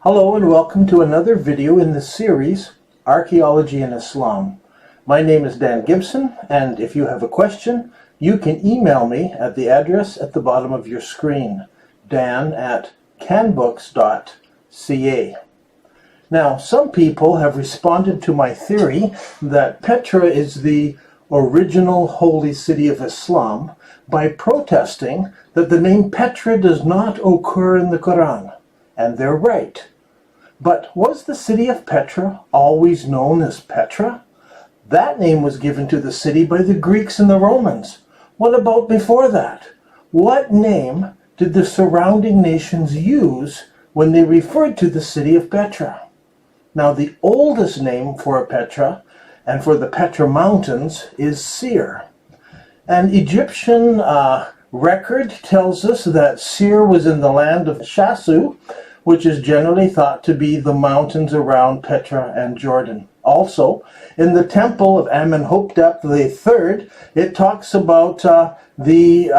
Hello and welcome to another video in the series, Archaeology in Islam. My name is Dan Gibson, and if you have a question, you can email me at the address at the bottom of your screen, dan@canbooks.ca. Now, some people have responded to my theory that Petra is the original holy city of Islam by protesting that the name Petra does not occur in the Qur'an, and they're right. But was the city of Petra always known as Petra? That name was given to the city by the Greeks and the Romans. What about before that? What name did the surrounding nations use when they referred to the city of Petra? Now, the oldest name for Petra and for the Petra Mountains is Seir. An Egyptian record tells us that Seir was in the land of Shasu, which is generally thought to be the mountains around Petra and Jordan. Also, in the temple of Amenhotep III, it talks about the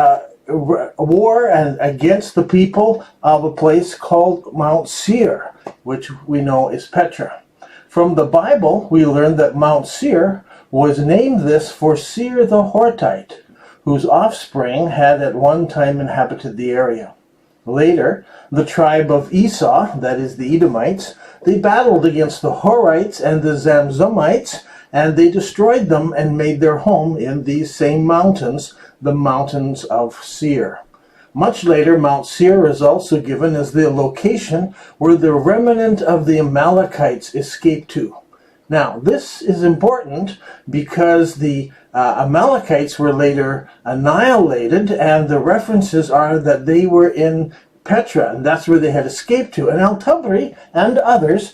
war against the people of a place called Mount Seir, which we know is Petra. From the Bible, we learn that Mount Seir was named this for Seir the Hortite, whose offspring had at one time inhabited the area. Later, the tribe of Esau, that is the Edomites, they battled against the Horites and the Zamzummites, and they destroyed them and made their home in these same mountains, the mountains of Seir. Much later, Mount Seir is also given as the location where the remnant of the Amalekites escaped to. Now, this is important because the Amalekites were later annihilated, and the references are that they were in Petra, and that's where they had escaped to. And Al-Tabari and others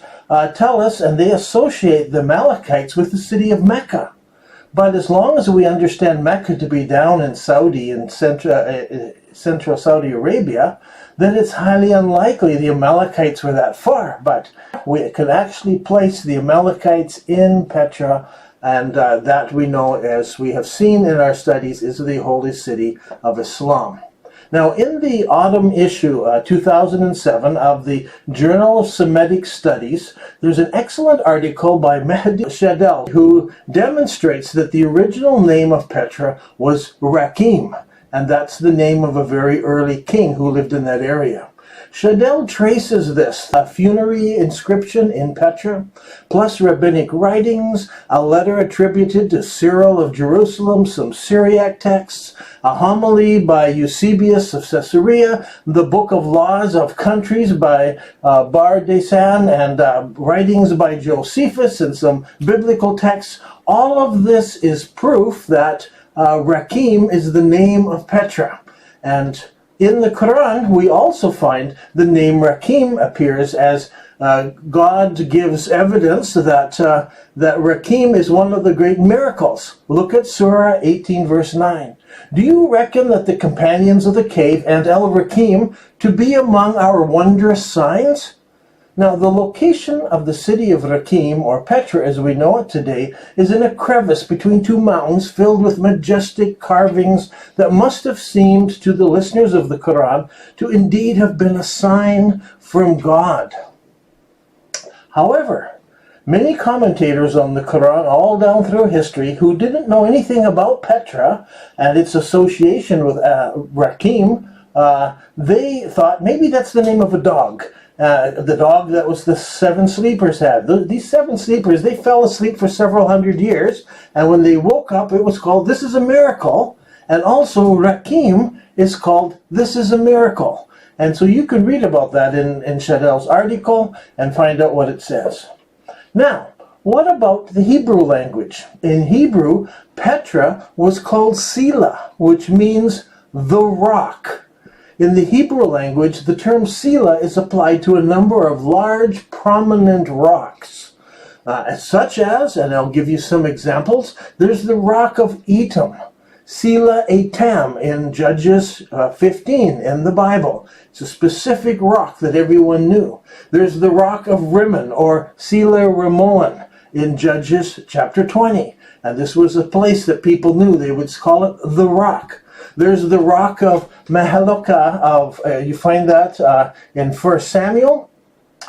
tell us, and they associate the Amalekites with the city of Mecca. But as long as we understand Mecca to be down in Saudi and central Saudi Arabia, then it's highly unlikely the Amalekites were that far. But we can actually place the Amalekites in Petra, and that we know, as we have seen in our studies, is the holy city of Islam. Now, in the autumn issue, 2007, of the Journal of Semitic Studies, there's an excellent article by Mehdi Shadel, who demonstrates that the original name of Petra was Rakim, and that's the name of a very early king who lived in that area. Shadel traces this, a funerary inscription in Petra, plus rabbinic writings, a letter attributed to Cyril of Jerusalem, some Syriac texts, a homily by Eusebius of Caesarea, the Book of Laws of Countries by Bar Desan, and writings by Josephus and some biblical texts. All of this is proof that Rakim is the name of Petra. And in the Qur'an, we also find the name Rakim appears as God gives evidence that Rakim is one of the great miracles. Look at Surah 18, verse 9. Do you reckon that the companions of the cave and El-Rakim to be among our wondrous signs? Now, the location of the city of Rakim, or Petra as we know it today, is in a crevice between two mountains filled with majestic carvings that must have seemed to the listeners of the Quran to indeed have been a sign from God. However, many commentators on the Quran all down through history who didn't know anything about Petra and its association with Rakim, they thought maybe that's the name of a dog. The dog that was the seven sleepers had. These seven sleepers, they fell asleep for several hundred years, and when they woke up, it was called This is a Miracle, and also Rakim is called This is a Miracle. And so you can read about that in Shadel's article and find out what it says. Now, what about the Hebrew language? In Hebrew, Petra was called Sela, which means the rock. In the Hebrew language, the term Sela is applied to a number of large, prominent rocks, such as, and I'll give you some examples, there's the rock of Etam, Sela Etam in Judges 15 in the Bible. It's a specific rock that everyone knew. There's the rock of Rimmon, or Sela Rimon, in Judges chapter 20. And this was a place that people knew. They would call it the rock. There's the rock of Mahaloka. You find that in 1 Samuel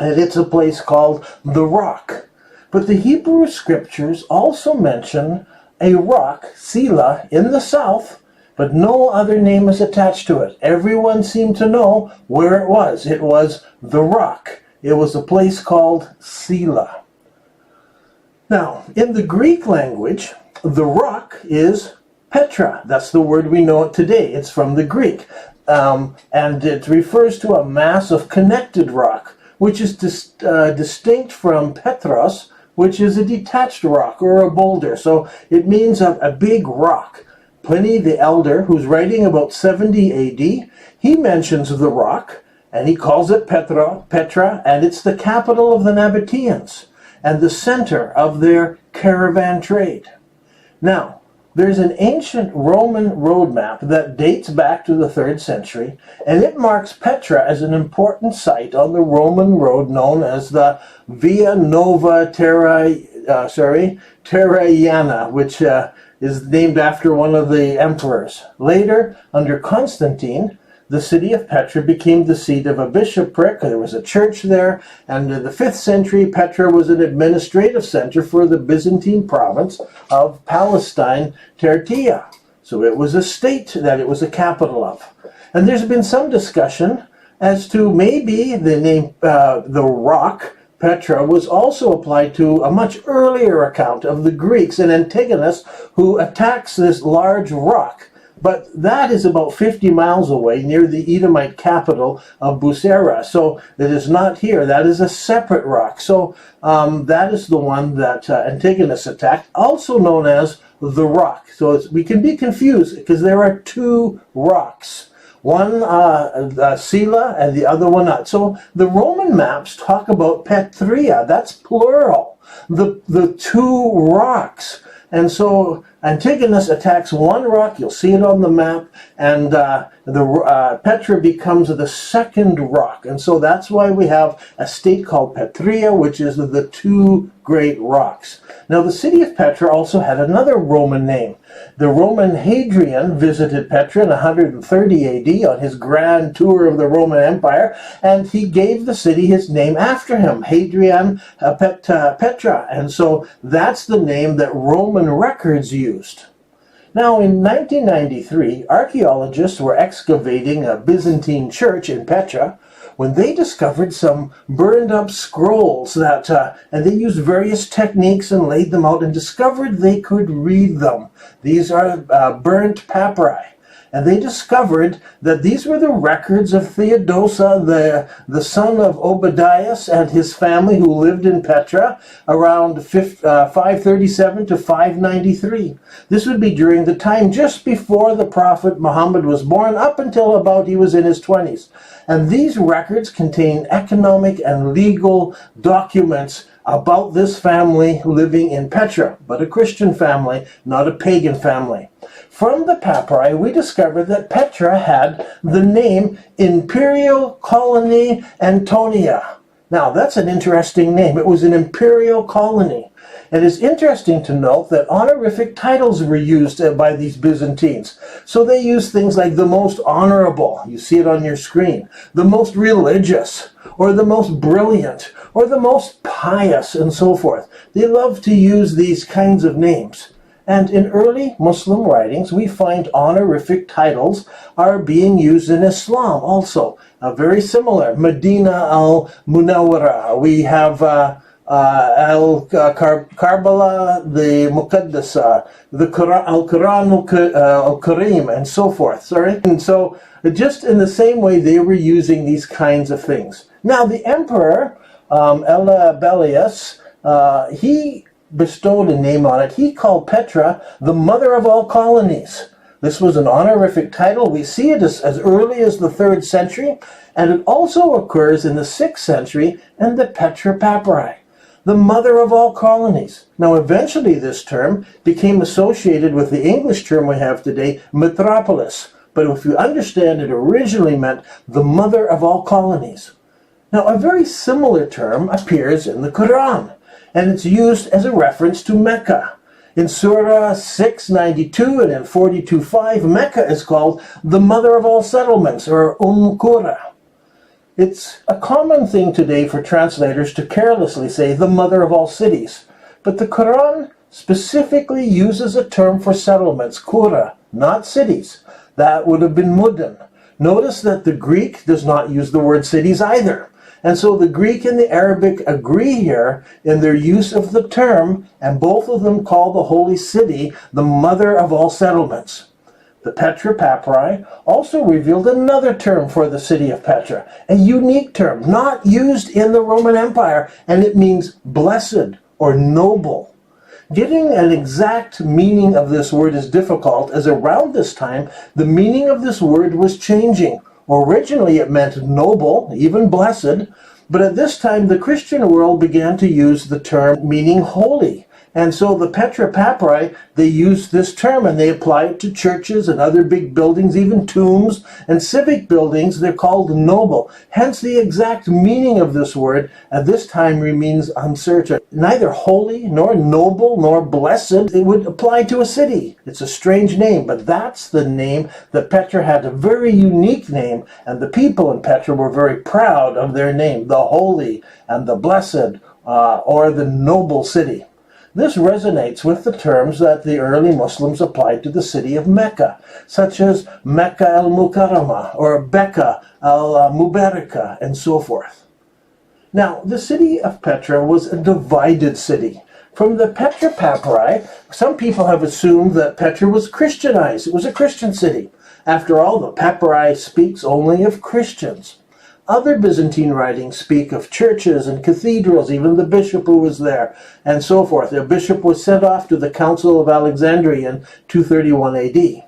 and it's a place called the Rock. But the Hebrew scriptures also mention a rock, Sela, in the south, but no other name is attached to it. Everyone seemed to know where it was. It was the Rock. It was a place called Sela. Now, in the Greek language, the rock is Petra. That's the word we know it today. It's from the Greek. And it refers to a mass of connected rock, which is distinct from Petros, which is a detached rock or a boulder. So it means a big rock. Pliny the Elder, who's writing about 70 AD, he mentions the rock, and he calls it Petra, and it's the capital of the Nabateans and the center of their caravan trade. Now, there's an ancient Roman road map that dates back to the 3rd century, and it marks Petra as an important site on the Roman road known as the Via Nova Terraiana, which is named after one of the emperors. Later, under Constantine, the city of Petra became the seat of a bishopric. There was a church there, and in the 5th century, Petra was an administrative center for the Byzantine province of Palestine, Tertia. So it was a state that it was a capital of. And there's been some discussion as to maybe the name, the rock, Petra, was also applied to a much earlier account of the Greeks and Antigonus, who attacks this large rock. But that is about 50 miles away near the Edomite capital of Busera. So it is not here. That is a separate rock. So that is the one that Antigonus attacked, also known as the Rock. So we can be confused because there are two rocks. One Sela and the other one not. So the Roman maps talk about Petria. That's plural. The two rocks. And so Antigonus attacks one rock, you'll see it on the map, and Petra becomes the second rock. And so that's why we have a state called Petria, which is the two great rocks. Now the city of Petra also had another Roman name. The Roman Hadrian visited Petra in 130 AD on his grand tour of the Roman Empire, and he gave the city his name after him, Hadrian Petra. And so that's the name that Roman records used. Now in 1993, archaeologists were excavating a Byzantine church in Petra when they discovered some burned up scrolls that, and they used various techniques and laid them out and discovered they could read them. These are burnt papyri. And they discovered that these were the records of Theodosa, the son of Obadias, and his family who lived in Petra around 537 to 593. This would be during the time just before the prophet Muhammad was born, up until about he was in his 20s. And these records contain economic and legal documents about this family living in Petra, but a Christian family, not a pagan family. From the papyri, we discovered that Petra had the name Imperial Colony Antonia. Now, that's an interesting name. It was an imperial colony. It is interesting to note that honorific titles were used by these Byzantines. So they used things like the most honorable, you see it on your screen, the most religious, or the most brilliant, or the most pious, and so forth. They love to use these kinds of names. And in early Muslim writings, we find honorific titles are being used in Islam also. Very similar. Medina al-Munawwara. We have Karbala, the Muqaddasa, the Al-Quran al-Karim, and so forth. Sorry. And so just in the same way, they were using these kinds of things. Now, the emperor, Elagabalus, he bestowed a name on it. He called Petra the mother of all colonies. This was an honorific title. We see it as early as the 3rd century, and it also occurs in the 6th century in the Petra papyri, the mother of all colonies. Now, eventually this term became associated with the English term we have today, metropolis. But if you understand, it originally meant the mother of all colonies. Now, a very similar term appears in the Qur'an, and it's used as a reference to Mecca. In Surah 692 and in 42:5, Mecca is called the mother of all settlements, or Qura. It's a common thing today for translators to carelessly say the mother of all cities, but the Qur'an specifically uses a term for settlements, qura, not cities. That would have been mudun. Notice that the Greek does not use the word cities either. And so the Greek and the Arabic agree here in their use of the term, and both of them call the holy city the mother of all settlements. The Petra papyri also revealed another term for the city of Petra, a unique term, not used in the Roman Empire, and it means blessed or noble. Getting an exact meaning of this word is difficult, as around this time, the meaning of this word was changing. Originally it meant noble, even blessed, but at this time the Christian world began to use the term meaning holy. And so the Petra papyri, they used this term and they apply it to churches and other big buildings, even tombs and civic buildings. They're called noble. Hence the exact meaning of this word at this time remains uncertain. Neither holy, nor noble, nor blessed, it would apply to a city. It's a strange name, but that's the name that Petra had, a very unique name, and the people in Petra were very proud of their name, the holy and the blessed, or the noble city. This resonates with the terms that the early Muslims applied to the city of Mecca, such as Mecca al-Mukarramah or Becca al-Mubaraka, and so forth. Now, the city of Petra was a divided city. From the Petra papyri, some people have assumed that Petra was Christianized. It was a Christian city. After all, the papyri speaks only of Christians. Other Byzantine writings speak of churches and cathedrals, even the bishop who was there, and so forth. The bishop was sent off to the Council of Alexandria in 231 AD.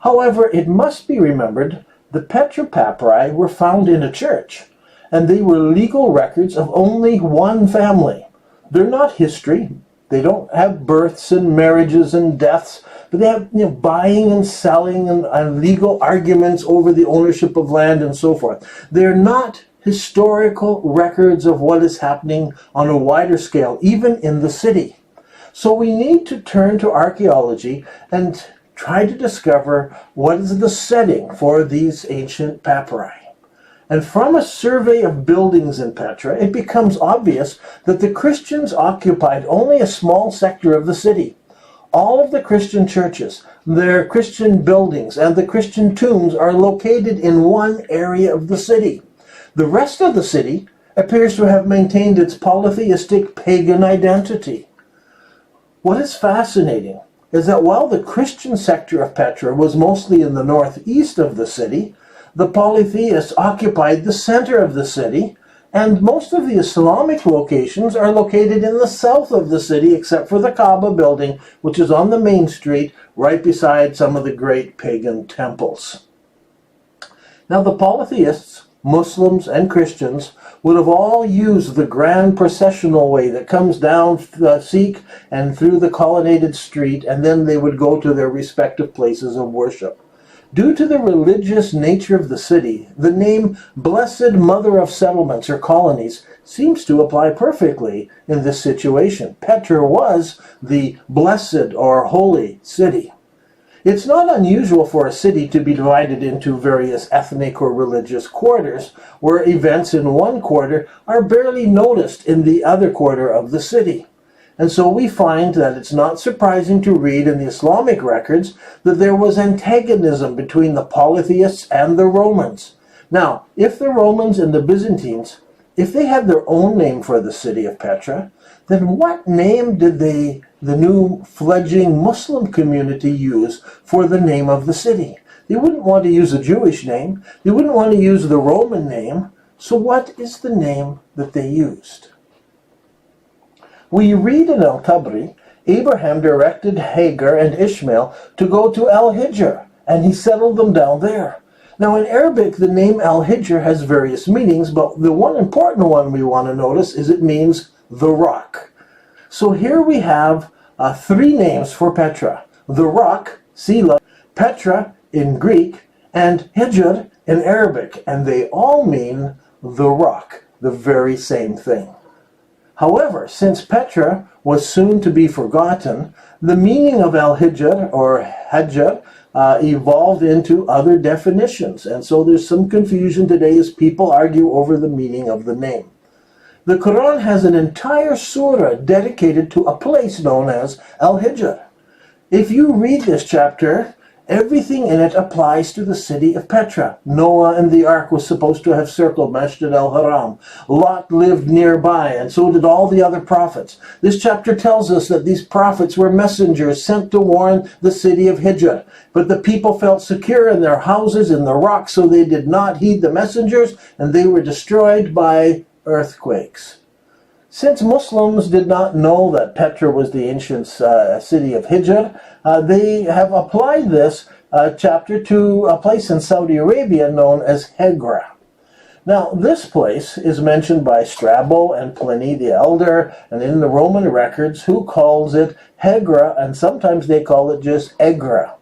However, it must be remembered the Petra papyri were found in a church, and they were legal records of only one family. They're not history. They don't have births and marriages and deaths, but they have buying and selling and legal arguments over the ownership of land and so forth. They're not historical records of what is happening on a wider scale, even in the city. So we need to turn to archaeology and try to discover what is the setting for these ancient papyri. And from a survey of buildings in Petra, it becomes obvious that the Christians occupied only a small sector of the city. All of the Christian churches, their Christian buildings, and the Christian tombs are located in one area of the city. The rest of the city appears to have maintained its polytheistic pagan identity. What is fascinating is that while the Christian sector of Petra was mostly in the northeast of the city, the polytheists occupied the center of the city, and most of the Islamic locations are located in the south of the city, except for the Kaaba building, which is on the main street, right beside some of the great pagan temples. Now, the polytheists, Muslims and Christians, would have all used the grand processional way that comes down the Sikh and through the colonnaded street, and then they would go to their respective places of worship. Due to the religious nature of the city, the name Blessed Mother of Settlements or Colonies seems to apply perfectly in this situation. Petra was the blessed or holy city. It's not unusual for a city to be divided into various ethnic or religious quarters, where events in one quarter are barely noticed in the other quarter of the city. And so we find that it's not surprising to read in the Islamic records that there was antagonism between the polytheists and the Romans. Now, if the Romans and the Byzantines, if they had their own name for the city of Petra, then what name did the new fledgling Muslim community use for the name of the city? They wouldn't want to use a Jewish name. They wouldn't want to use the Roman name. So what is the name that they used? We read in Al-Tabri, Abraham directed Hagar and Ishmael to go to Al-Hijr, and he settled them down there. Now in Arabic, the name Al-Hijr has various meanings, but the one important one we want to notice is it means the rock. So here we have three names for Petra. The rock, Sila, Petra in Greek, and Hijr in Arabic, and they all mean the rock, the very same thing. However, since Petra was soon to be forgotten, the meaning of Al-Hijr or Hajr evolved into other definitions. And so there's some confusion today as people argue over the meaning of the name. The Qur'an has an entire surah dedicated to a place known as Al-Hijr. If you read this chapter, everything in it applies to the city of Petra. Noah and the ark was supposed to have circled Masjid al-Haram. Lot lived nearby, and so did all the other prophets. This chapter tells us that these prophets were messengers sent to warn the city of Hijr. But the people felt secure in their houses in the rocks, so they did not heed the messengers, and they were destroyed by earthquakes. Since Muslims did not know that Petra was the ancient city of Hijr, they have applied this chapter to a place in Saudi Arabia known as Hegra. Now, this place is mentioned by Strabo and Pliny the Elder, and in the Roman records, who calls it Hegra, and sometimes they call it just Egra.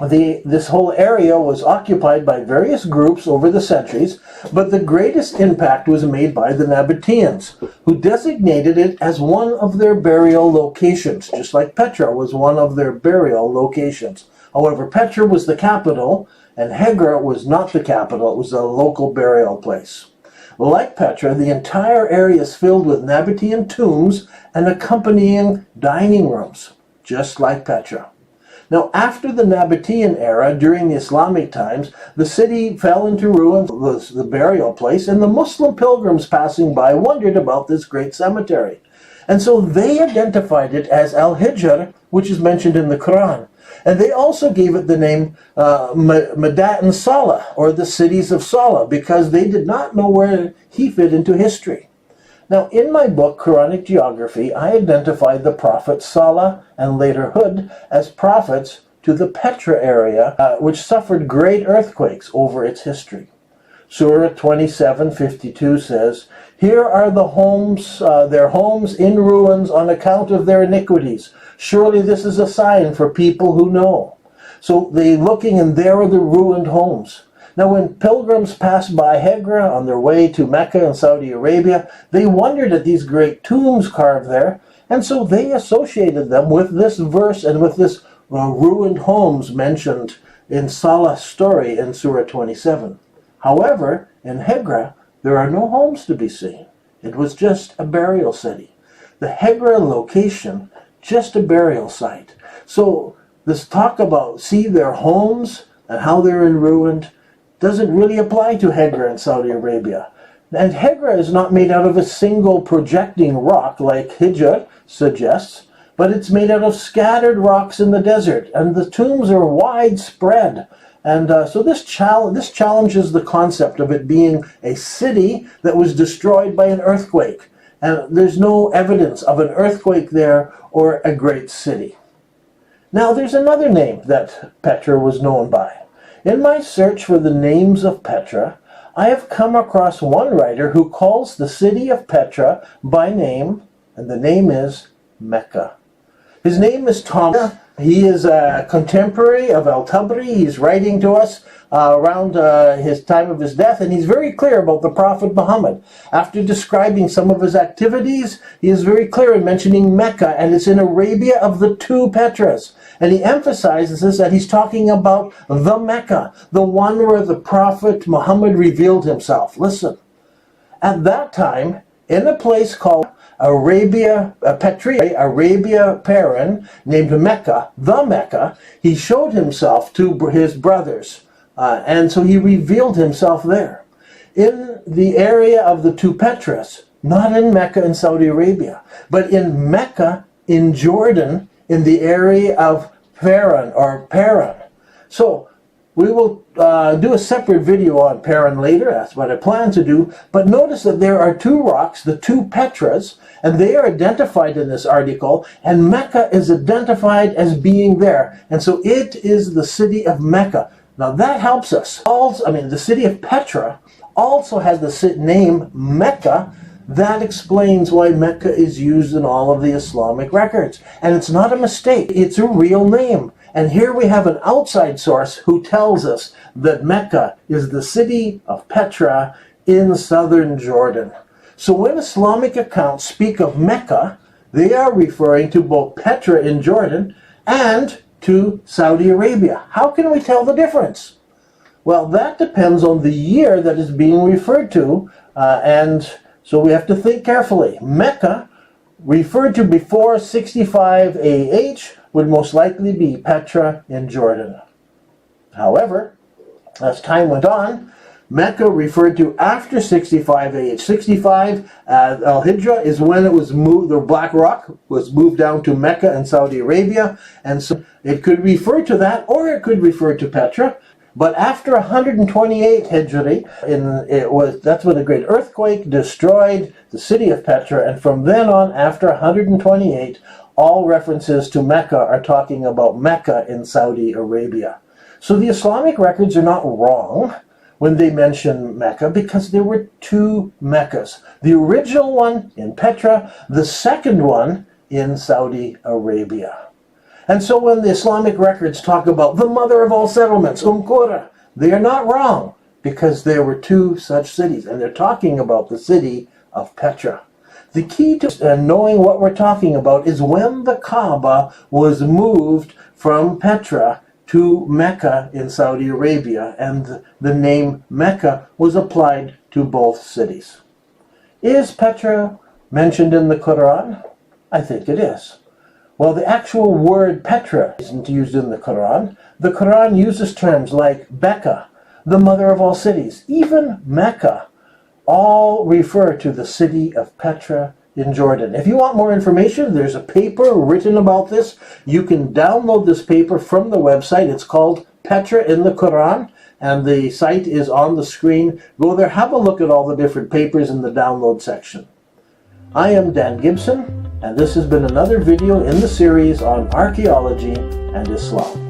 This whole area was occupied by various groups over the centuries, but the greatest impact was made by the Nabateans, who designated it as one of their burial locations, just like Petra was one of their burial locations. However, Petra was the capital, and Hegra was not the capital. It was a local burial place. Like Petra, the entire area is filled with Nabatean tombs and accompanying dining rooms, just like Petra. Now, after the Nabatean era, during the Islamic times, the city fell into ruin, the burial place, and the Muslim pilgrims passing by wondered about this great cemetery. And so they identified it as Al-Hijr, which is mentioned in the Qur'an. And they also gave it the name Madat Salah, or the cities of Salah, because they did not know where he fit into history. Now, in my book, Quranic Geography, I identified the prophet Salah and later Hud as prophets to the Petra area, which suffered great earthquakes over its history. Surah 27:52 says, "Here are the homes, their homes in ruins on account of their iniquities. Surely this is a sign for people who know." So they looking, and there are the ruined homes. Now, when pilgrims passed by Hegra on their way to Mecca in Saudi Arabia, they wondered at these great tombs carved there, and so they associated them with this verse and with this ruined homes mentioned in Salah's story in Surah 27. However, in Hegra, there are no homes to be seen. It was just a burial city. The Hegra location, just a burial site. So this talk about see their homes and how they're in ruin doesn't really apply to Hegra in Saudi Arabia. And Hegra is not made out of a single projecting rock like Hijr suggests, but it's made out of scattered rocks in the desert, and the tombs are widespread. And so this challenges the concept of it being a city that was destroyed by an earthquake. And there's no evidence of an earthquake there or a great city. Now, there's another name that Petra was known by. In my search for the names of Petra, I have come across one writer who calls the city of Petra by name, and the name is Mecca. His name is Thomas. He is a contemporary of Al-Tabari. He's writing to us around his time of his death, and he's very clear about the Prophet Muhammad. After describing some of his activities, he is very clear in mentioning Mecca, and it's in Arabia of the two Petras. And he emphasizes that he's talking about the Mecca, the one where the Prophet Muhammad revealed himself. Listen, at that time, in a place called Arabia, Arabia Paran, named Mecca, the Mecca, he showed himself to his brothers. And so he revealed himself there. In the area of the two Petras, not in Mecca in Saudi Arabia, but in Mecca in Jordan, in the area of Paran. So we will do a separate video on Paran later. That's what I plan to do. But notice that there are two rocks, the two Petras, and they are identified in this article, and Mecca is identified as being there. And so it is the city of Mecca. Now that helps us. Also, the city of Petra also has the name Mecca. That explains why Mecca is used in all of the Islamic records. And it's not a mistake. It's a real name. And here we have an outside source who tells us that Mecca is the city of Petra in southern Jordan. So when Islamic accounts speak of Mecca, they are referring to both Petra in Jordan and to Saudi Arabia. How can we tell the difference? Well, that depends on the year that is being referred to, and so we have to think carefully. Mecca, referred to before 65 AH, would most likely be Petra in Jordan. However, as time went on, Mecca referred to after 65 AH. 65 Al-Hijra is when it was moved, the Black Rock was moved down to Mecca and Saudi Arabia, and so it could refer to that or it could refer to Petra. But after 128 Hijri, that's when the great earthquake destroyed the city of Petra, and from then on, after 128, all references to Mecca are talking about Mecca in Saudi Arabia. So the Islamic records are not wrong when they mention Mecca, because there were two Meccas. The original one in Petra, the second one in Saudi Arabia. And so when the Islamic records talk about the mother of all settlements, Qura, they are not wrong, because there were two such cities, and they're talking about the city of Petra. The key to knowing what we're talking about is when the Kaaba was moved from Petra to Mecca in Saudi Arabia, and the name Mecca was applied to both cities. Is Petra mentioned in the Qur'an? I think it is. Well, the actual word Petra isn't used in the Qur'an. The Qur'an uses terms like Becca, the mother of all cities, even Mecca, all refer to the city of Petra in Jordan. If you want more information, there's a paper written about this. You can download this paper from the website. It's called Petra in the Qur'an, and the site is on the screen. Go there, have a look at all the different papers in the download section. I am Dan Gibson, and this has been another video in the series on archaeology and Islam.